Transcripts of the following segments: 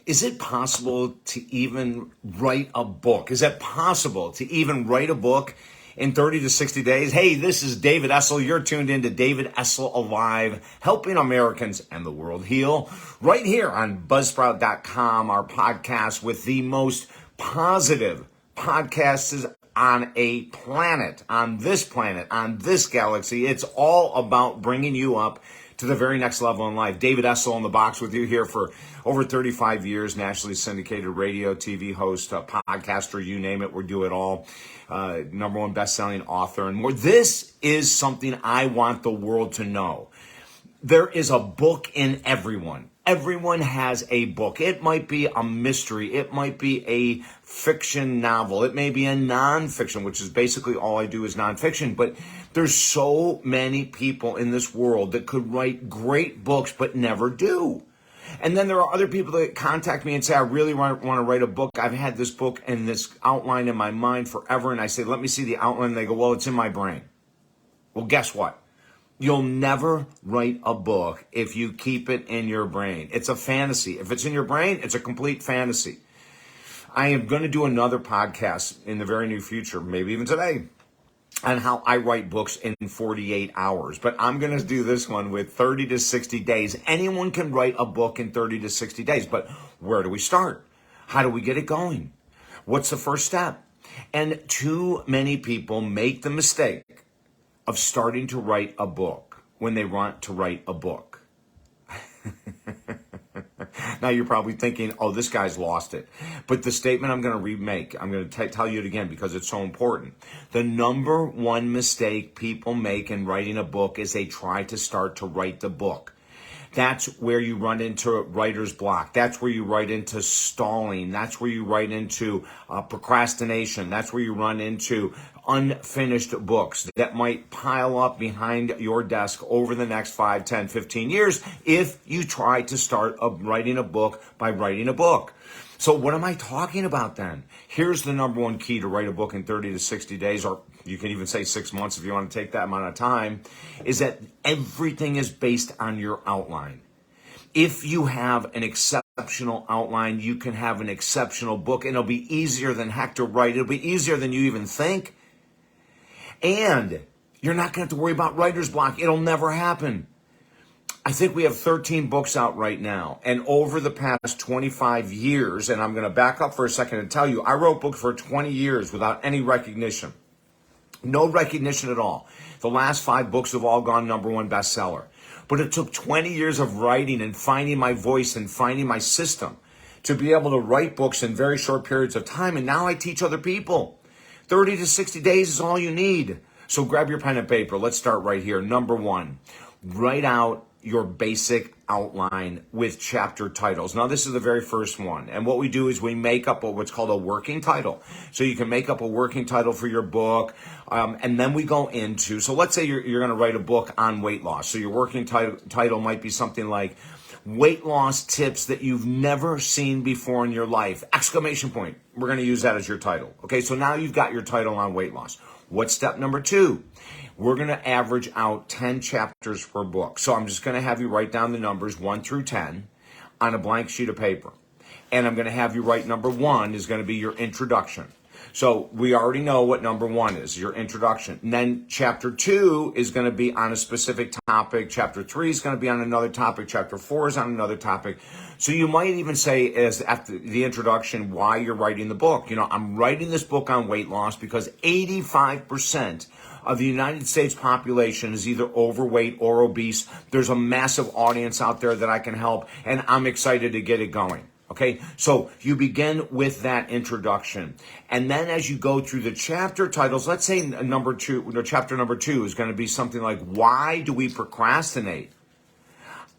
Is it possible to even write a book? Is it possible to even write a book in 30 to 60 days? Hey, this is David Essel. You're tuned in to David Essel Alive, helping Americans and the world heal, right here on Buzzsprout.com, our podcast with the most positive podcasts on a planet, on this galaxy. It's all about bringing you up to the very next level in life. David Essel in the box with you here for over 35 years, nationally syndicated radio, TV host, podcaster, you name it, we do it all. Number one best-selling author and more. This is something I want the world to know. There is a book in everyone. Everyone has a book. It might be a mystery. It might be a fiction novel. It may be a nonfiction, which is basically all I do is nonfiction. But there's so many people in this world that could write great books but never do. And then there are other people that contact me and say, I really want to write a book. I've had this book and this outline in my mind forever. And I say, let me see the outline. And they go, well, it's in my brain. Well, guess what? You'll never write a book if you keep it in your brain. It's a fantasy. If it's in your brain, it's a complete fantasy. I am going to do another podcast in the very near future, maybe even today, on how I write books in 48 hours. But I'm going to do this one with 30 to 60 days. Anyone can write a book in 30 to 60 days. But where do we start? How do we get it going? What's the first step? And too many people make the mistake of starting to write a book when they want to write a book. Now you're probably thinking, oh, this guy's lost it. But the statement I'm going to remake, I'm going to tell you it again because it's so important. The number one mistake people make in writing a book is they try to start to write the book. That's where you run into writer's block. That's where you run into stalling. That's where you run into procrastination. That's where you run into unfinished books that might pile up behind your desk over the next 5, 10, 15 years if you try to start writing a book by writing a book. So what am I talking about then? Here's the number one key to write a book in 30 to 60 days, or you can even say 6 months if you want to take that amount of time, is that everything is based on your outline. If you have an exceptional outline, you can have an exceptional book, and it'll be easier than heck to write. It'll be easier than you even think. And you're not going to have to worry about writer's block. It'll never happen. I think we have 13 books out right now. And over the past 25 years, and I'm going to back up for a second and tell you, I wrote books for 20 years without any recognition. No recognition at all. The last 5 books have all gone number one bestseller. But it took 20 years of writing and finding my voice and finding my system to be able to write books in very short periods of time. And now I teach other people. 30 to 60 days is all you need. So grab your pen and paper. Let's start right here. Number 1, write out your basic outline with chapter titles. Now, this is the very first one. And what we do is we make up what's called a working title. So you can make up a working title for your book. And then we go into, so let's say you're going to write a book on weight loss. So your working title might be something like weight loss tips that you've never seen before in your life! Exclamation point. We're going to use that as your title. Okay, so now you've got your title on weight loss. What's step number 2? We're going to average out 10 chapters per book. So I'm just going to have you write down the numbers 1 through 10 on a blank sheet of paper. And I'm going to have you write number 1 is going to be your introduction. So we already know what number 1 is, your introduction. And then chapter 2 is going to be on a specific topic. Chapter 3 is going to be on another topic. Chapter 4 is on another topic. So you might even say, as after the introduction, why you're writing the book. You know, I'm writing this book on weight loss because 85% of the United States population is either overweight or obese. There's a massive audience out there that I can help, and I'm excited to get it going. Okay, so you begin with that introduction. And then as you go through the chapter titles, let's say chapter number 2 is going to be something like, why do we procrastinate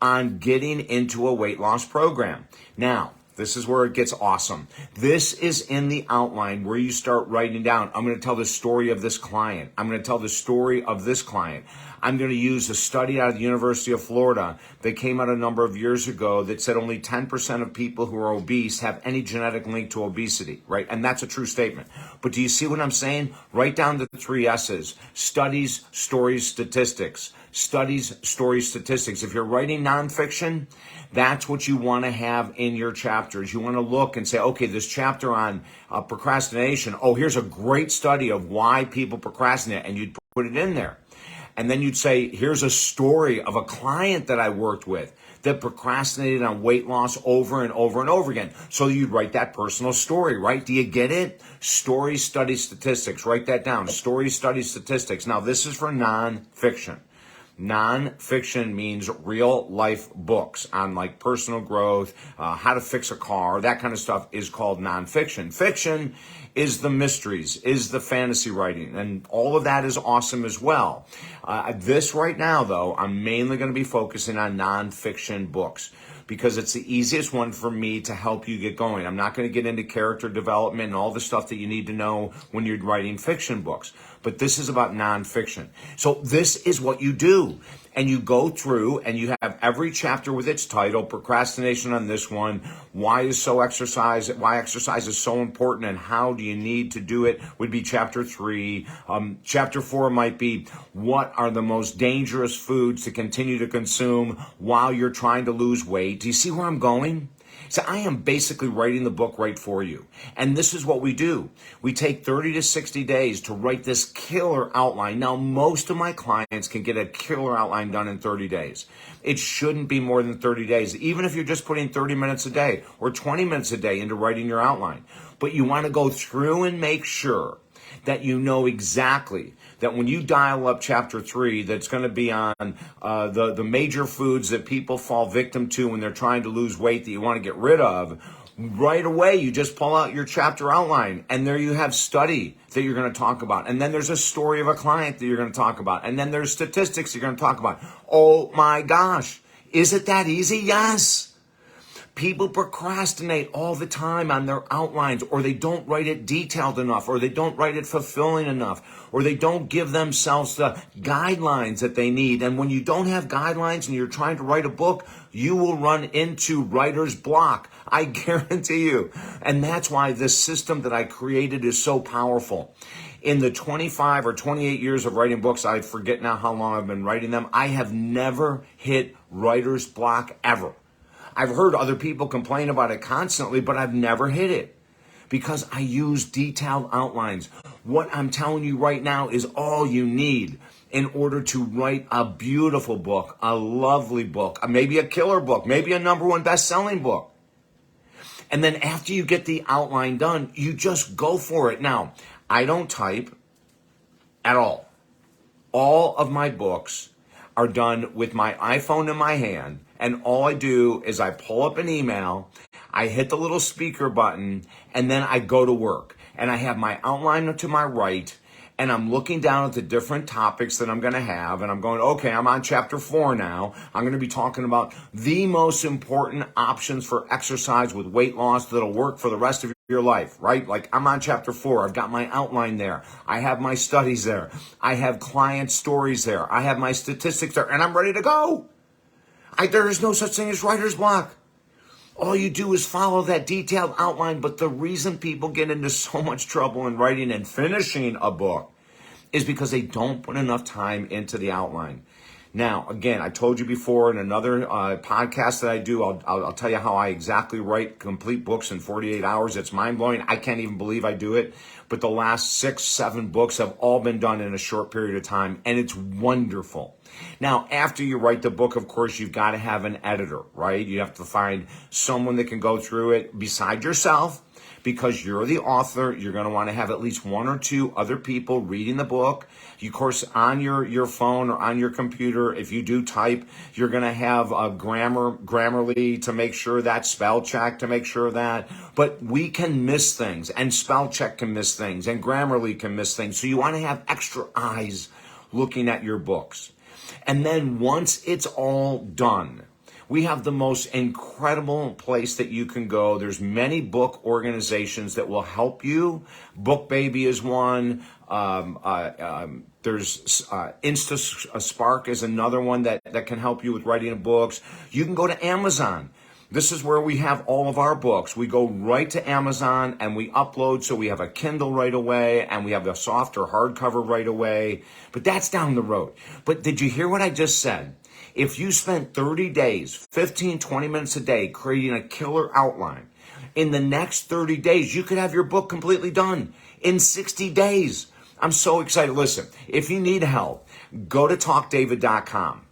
on getting into a weight loss program? Now, this is where it gets awesome. This is in the outline where you start writing down, I'm going to tell the story of this client. I'm going to tell the story of this client. I'm going to use a study out of the University of Florida that came out a number of years ago that said only 10% of people who are obese have any genetic link to obesity, right? And that's a true statement. But do you see what I'm saying? Write down the 3 S's: studies, stories, statistics. studies, stories, statistics. If you're writing nonfiction, that's what you want to have in your chapters. You want to look and say, okay, this chapter on procrastination, oh, here's a great study of why people procrastinate, and you'd put it in there. And then you'd say, here's a story of a client that I worked with that procrastinated on weight loss over and over and over again. So you'd write that personal story, right? Do you get it? Story, study, statistics. Write that down. Story, study, statistics. Now, this is for nonfiction. Nonfiction means real life books on like personal growth, how to fix a car, that kind of stuff is called nonfiction. Fiction is the mysteries, is the fantasy writing, and all of that is awesome as well. This right now, though, I'm mainly going to be focusing on nonfiction books because it's the easiest one for me to help you get going. I'm not going to get into character development and all the stuff that you need to know when you're writing fiction books. But this is about nonfiction. So this is what you do. And you go through and you have every chapter with its title, procrastination on this one, why exercise is so important and how do you need to do it would be chapter 3. Chapter 4 might be what are the most dangerous foods to continue to consume while you're trying to lose weight. Do you see where I'm going? So I am basically writing the book right for you. And this is what we do. We take 30 to 60 days to write this killer outline. Now, most of my clients can get a killer outline done in 30 days. It shouldn't be more than 30 days, even if you're just putting 30 minutes a day or 20 minutes a day into writing your outline. But you want to go through and make sure that you know exactly that when you dial up chapter 3, that's going to be on the major foods that people fall victim to when they're trying to lose weight that you want to get rid of, right away you just pull out your chapter outline and there you have study that you're going to talk about. And then there's a story of a client that you're going to talk about. And then there's statistics you're going to talk about. Oh my gosh. Is it that easy? Yes. People procrastinate all the time on their outlines, or they don't write it detailed enough, or they don't write it fulfilling enough, or they don't give themselves the guidelines that they need. And when you don't have guidelines and you're trying to write a book, you will run into writer's block. I guarantee you. And that's why this system that I created is so powerful. In the 25 or 28 years of writing books, I forget now how long I've been writing them, I have never hit writer's block ever. I've heard other people complain about it constantly, but I've never hit it because I use detailed outlines. What I'm telling you right now is all you need in order to write a beautiful book, a lovely book, maybe a killer book, maybe a #1 best-selling book. And then after you get the outline done, you just go for it. Now, I don't type at all. All of my books are done with my iPhone in my hand. And all I do is I pull up an email, I hit the little speaker button, and then I go to work. And I have my outline to my right, and I'm looking down at the different topics that I'm going to have, and I'm going, okay, I'm on chapter 4 now. I'm going to be talking about the most important options for exercise with weight loss that'll work for the rest of your life, right? Like I'm on chapter 4. I've got my outline there. I have my studies there. I have client stories there. I have my statistics there, and I'm ready to go. There is no such thing as writer's block. All you do is follow that detailed outline. But the reason people get into so much trouble in writing and finishing a book is because they don't put enough time into the outline. Now, again, I told you before in another podcast that I do, I'll tell you how I exactly write complete books in 48 hours. It's mind-blowing. I can't even believe I do it. But the last 6, 7 books have all been done in a short period of time, and it's wonderful. Now, after you write the book, of course, you've got to have an editor, right? You have to find someone that can go through it beside yourself. Because you're the author, you're going to want to have at least 1 or 2 other people reading the book. You, of course, on your phone or on your computer, if you do type, you're going to have a Grammarly to make sure that, spell check to make sure that. But we can miss things, and spell check can miss things, and Grammarly can miss things. So you want to have extra eyes looking at your books. And then once it's all done, we have the most incredible place that you can go. There's many book organizations that will help you. BookBaby is one. There's InstaSpark is another one that can help you with writing books. You can go to Amazon. This is where we have all of our books. We go right to Amazon and we upload, so we have a Kindle right away and we have a softer hardcover right away. But that's down the road. But did you hear what I just said? If you spent 30 days, 15, 20 minutes a day creating a killer outline, in the next 30 days, you could have your book completely done in 60 days. I'm so excited. Listen, if you need help, go to talkdavid.com.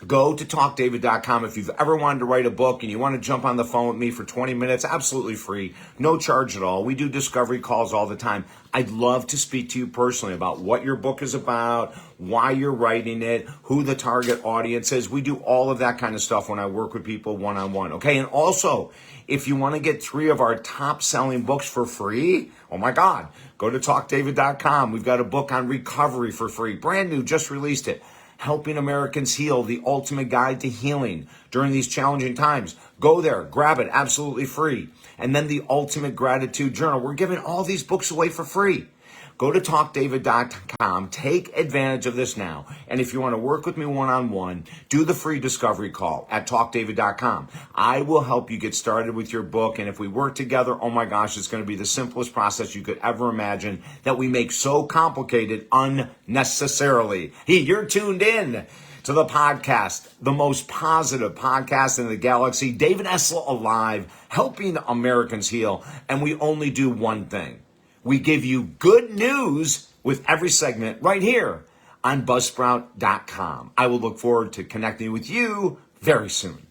Go to talkdavid.com. If you've ever wanted to write a book and you want to jump on the phone with me for 20 minutes, absolutely free, no charge at all. We do discovery calls all the time. I'd love to speak to you personally about what your book is about, why you're writing it, who the target audience is. We do all of that kind of stuff when I work with people one-on-one, okay? And also, if you want to get 3 of our top-selling books for free, oh my God, go to talkdavid.com. We've got a book on recovery for free, brand new, just released it. Helping Americans Heal, the ultimate guide to healing during these challenging times. Go there, grab it, absolutely free. And then the Ultimate Gratitude Journal. We're giving all these books away for free. Go to talkdavid.com, take advantage of this now. And if you want to work with me one-on-one, do the free discovery call at talkdavid.com. I will help you get started with your book. And if we work together, oh my gosh, it's going to be the simplest process you could ever imagine that we make so complicated unnecessarily. Hey, you're tuned in to the podcast, the most positive podcast in the galaxy, David Essel Alive, helping Americans heal. And we only do one thing. We give you good news with every segment right here on Buzzsprout.com. I will look forward to connecting with you very soon.